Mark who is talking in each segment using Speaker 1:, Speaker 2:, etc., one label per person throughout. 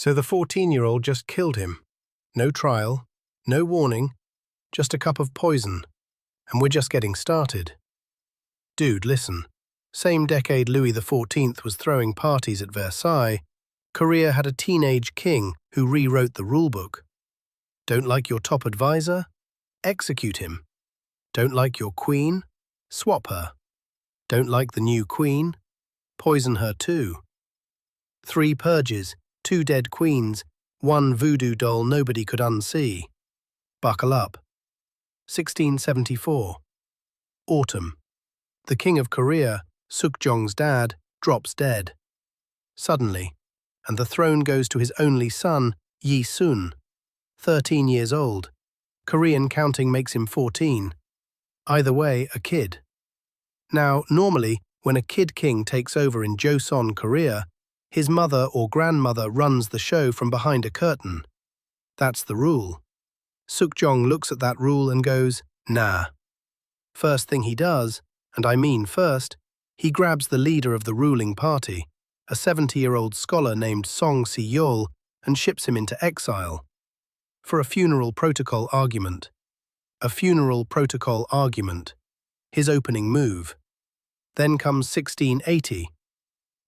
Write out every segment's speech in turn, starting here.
Speaker 1: So the 14-year-old just killed him. No trial, no warning, just a cup of poison. And we're just getting started. Dude, listen. Same decade Louis XIV was throwing parties at Versailles, Korea had a teenage king who rewrote the rulebook. Don't like your top advisor? Execute him. Don't like your queen? Swap her. Don't like the new queen? Poison her too. 3 purges, 2 dead queens, 1 voodoo doll nobody could unsee. Buckle up. 1674. Autumn. The king of Korea, Sukjong's dad, drops dead. Suddenly, and the throne goes to his only son, Yi-sun, 13 years old. Korean counting makes him 14. Either way, a kid. Now, normally, when a kid king takes over in Joseon, Korea, his mother or grandmother runs the show from behind a curtain. That's the rule. Sukjong looks at that rule and goes, nah. First thing he does, and I mean first, he grabs the leader of the ruling party, a 70-year-old scholar named Si-yeol, and ships him into exile. For a funeral protocol argument. A funeral protocol argument. His opening move. Then comes 1680.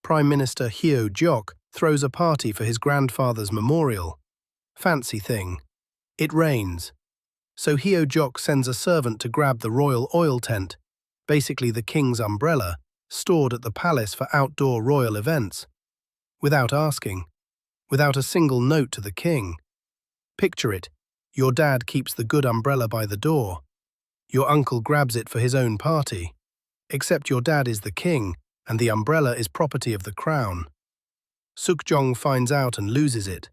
Speaker 1: Prime Minister Hui-bin throws a party for his grandfather's memorial. Fancy thing. It rains. So Hui-bin sends a servant to grab the royal oil tent, basically the king's umbrella, stored at the palace for outdoor royal events. Without asking. Without a single note to the king. Picture it. Your dad keeps the good umbrella by the door. Your uncle grabs it for his own party. Except your dad is the king, and the umbrella is property of the crown. Sukjong finds out and loses it.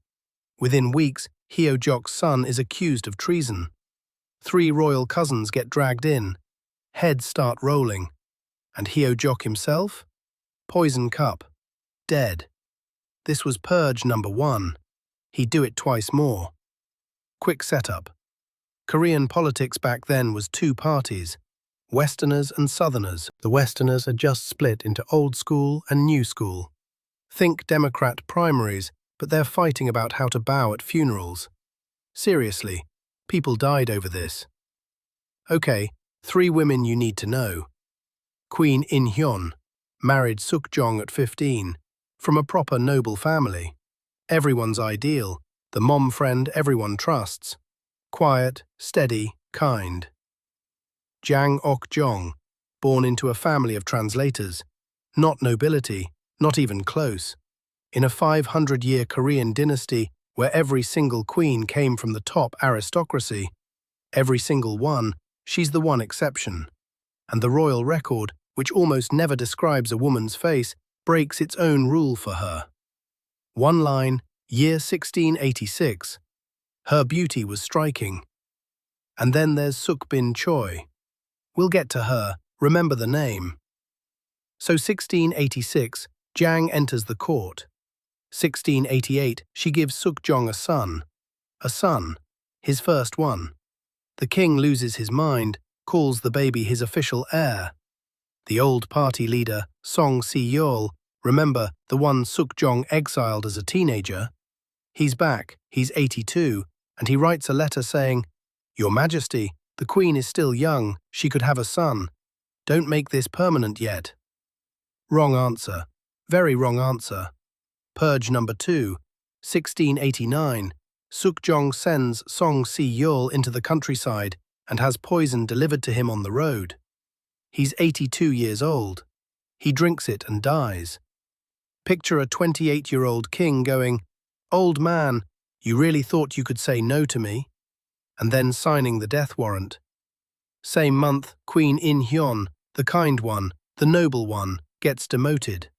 Speaker 1: Within weeks, Hui-bin's son is accused of treason. 3 royal cousins get dragged in. Heads start rolling. And Hui-bin himself? Poison cup. Dead. This was Purge number 1. He'd do it twice more. Quick setup. Korean politics back then was 2 parties, Westerners and Southerners. The Westerners are just split into old school and new school. Think Democrat primaries, but they're fighting about how to bow at funerals. Seriously, people died over this. Okay, 3 women you need to know. Queen In-hyun, married Sukjong at 15, from a proper noble family. Everyone's ideal, the mom friend everyone trusts. Quiet, steady, kind. Jang Ok-jong, born into a family of translators. Not nobility, not even close. In a 500-year Korean dynasty where every single queen came from the top aristocracy. Every single one, she's the one exception. And the royal record, which almost never describes a woman's face, breaks its own rule for her. One line, year 1686. Her beauty was striking. And then there's Hui-bin Choi. We'll get to her, remember the name. So 1686, Jang enters the court. 1688, she gives Sukjong a son. A son, his first one. The king loses his mind, calls the baby his official heir. The old party leader, Si-yeol, remember the one Sukjong exiled as a teenager? He's back, he's 82, and he writes a letter saying, "Your Majesty, the Queen is still young, she could have a son. Don't make this permanent yet." Wrong answer. Very wrong answer. Purge number 2, 1689. Sukjong sends Si-yeol into the countryside and has poison delivered to him on the road. He's 82 years old. He drinks it and dies. Picture a 28-year-old king going, "Old man, you really thought you could say no to me?" And then signing the death warrant. Same month, Queen In-hyun, the kind one, the noble one, gets demoted.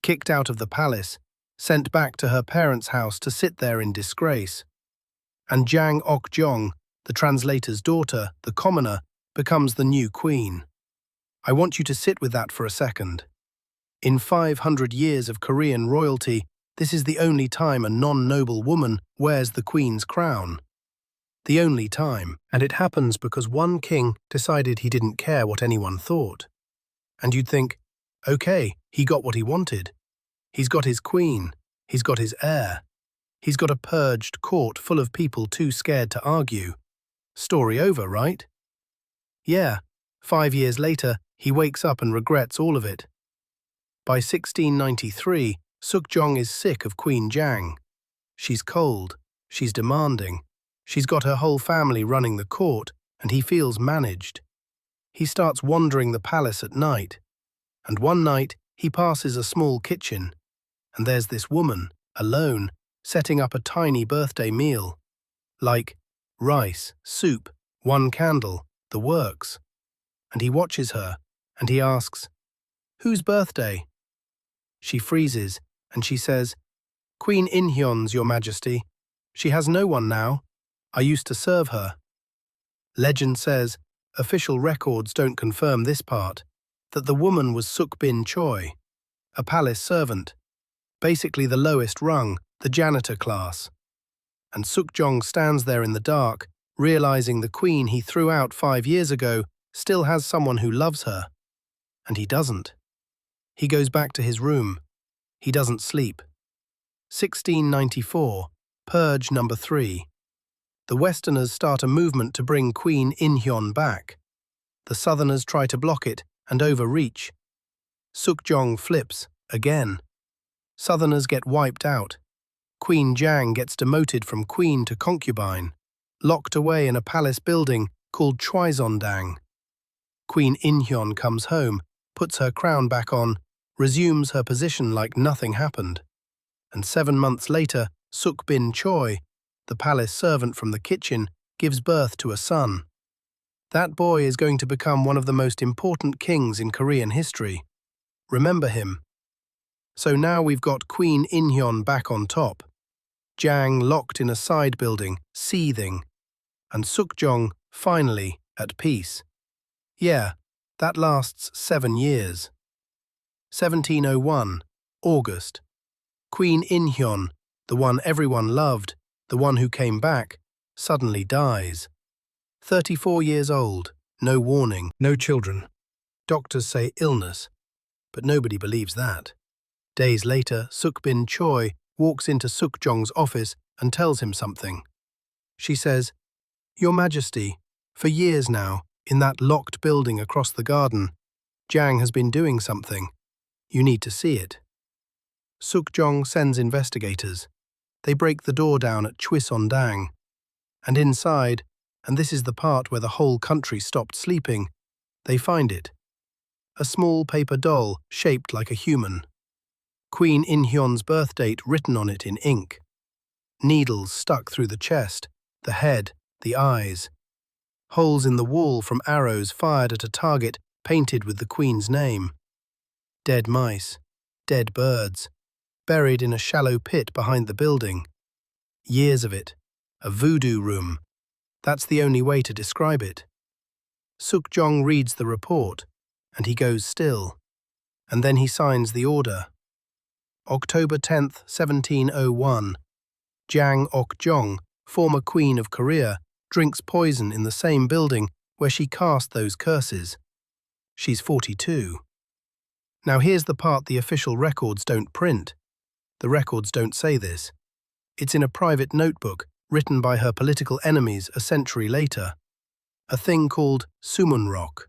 Speaker 1: Kicked out of the palace, sent back to her parents' house to sit there in disgrace. And Jang Ok-jong, the translator's daughter, the commoner, becomes the new queen. I want you to sit with that for a second. In 500 years of Korean royalty, this is the only time a non-noble woman wears the queen's crown. The only time, and it happens because one king decided he didn't care what anyone thought. And you'd think, okay, he got what he wanted. He's got his queen, he's got his heir. He's got a purged court full of people too scared to argue. Story over, right? Yeah, 5 years later, he wakes up and regrets all of it. By 1693, Sukjong is sick of Queen Jang. She's cold, she's demanding, she's got her whole family running the court, and he feels managed. He starts wandering the palace at night, and one night he passes a small kitchen, and there's this woman, alone, setting up a tiny birthday meal. Like rice, soup, one candle, the works. And he watches her, and he asks, "Whose birthday?" She freezes, and she says, "Queen In-hyun's, Your Majesty. She has no one now. I used to serve her." Legend says, official records don't confirm this part, that the woman was Hui-bin, a palace servant, basically the lowest rung, the janitor class. And Sukjong stands there in the dark, realizing the queen he threw out 5 years ago still has someone who loves her. And he doesn't. He goes back to his room. He doesn't sleep. 1694, Purge number 3. The Westerners start a movement to bring Queen In-hyun back. The Southerners try to block it and overreach. Sukjong flips, again. Southerners get wiped out. Queen Jang gets demoted from queen to concubine, locked away in a palace building called Choisondang. Queen In-hyun comes home, puts her crown back on, resumes her position like nothing happened. And 7 months later, Hui-bin, the palace servant from the kitchen, gives birth to a son. That boy is going to become one of the most important kings in Korean history. Remember him. So now we've got Queen In-hyun back on top, Jang locked in a side building, seething, and Sukjong, finally, at peace. Yeah, that lasts 7 years. 1701, August. Queen In-hyun, the one everyone loved, the one who came back, suddenly dies. 34 years old, no warning, no children. Doctors say illness, but nobody believes that. Days later, Hui-bin walks into Sukjong's office and tells him something. She says, "Your Majesty, for years now, in that locked building across the garden, Jang has been doing something. You need to see it." Sukjong sends investigators. They break the door down at Choisondang. And inside, and this is the part where the whole country stopped sleeping, they find it. A small paper doll shaped like a human. Queen In-hyun's birth date written on it in ink. Needles stuck through the chest, the head, the eyes. Holes in the wall from arrows fired at a target painted with the Queen's name. Dead mice, dead birds, buried in a shallow pit behind the building. Years of it. A voodoo room. That's the only way to describe it. Sukjong reads the report, and he goes still. And then he signs the order. October 10th, 1701. Jang Ok-jong, former Queen of Korea, drinks poison in the same building where she cast those curses. She's 42. Now here's the part the official records don't print. The records don't say this. It's in a private notebook written by her political enemies a century later. A thing called Sumunrok.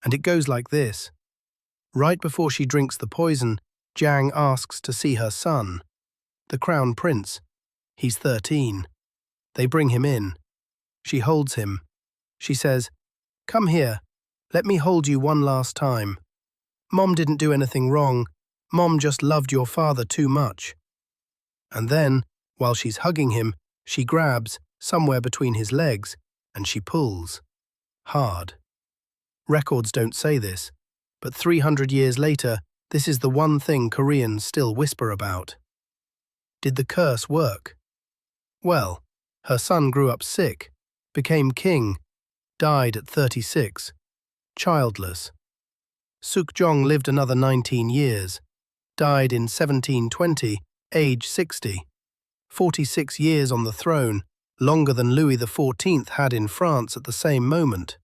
Speaker 1: And it goes like this. Right before she drinks the poison, Jang asks to see her son, the crown prince. He's 13. They bring him in. She holds him. She says, "Come here. Let me hold you one last time. Mom didn't do anything wrong. Mom just loved your father too much." And then, while she's hugging him, she grabs, somewhere between his legs, and she pulls. Hard. Records don't say this, but 300 years later, this is the one thing Koreans still whisper about. Did the curse work? Well, her son grew up sick, became king, died at 36, childless. Sukjong lived another 19 years, died in 1720, age 60. 46 years on the throne, longer than Louis XIV had in France at the same moment.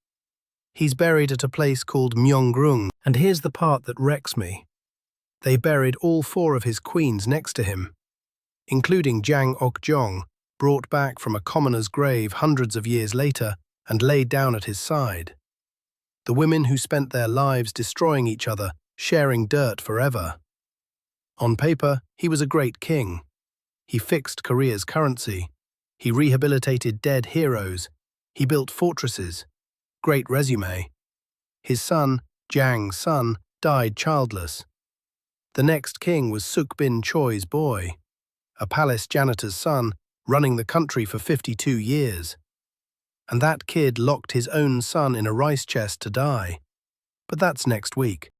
Speaker 1: He's buried at a place called Myeonggrung, and here's the part that wrecks me. They buried all 4 of his queens next to him. including Jang Ok-jong, brought back from a commoner's grave hundreds of years later and laid down at his side. The women who spent their lives destroying each other, sharing dirt forever. On paper, he was a great king. He fixed Korea's currency. He rehabilitated dead heroes. He built fortresses. Great resume. His son, Jang's son, died childless. The next king was Sukbin Choi's boy, a palace janitor's son, running the country for 52 years. And that kid locked his own son in a rice chest to die. But that's next week.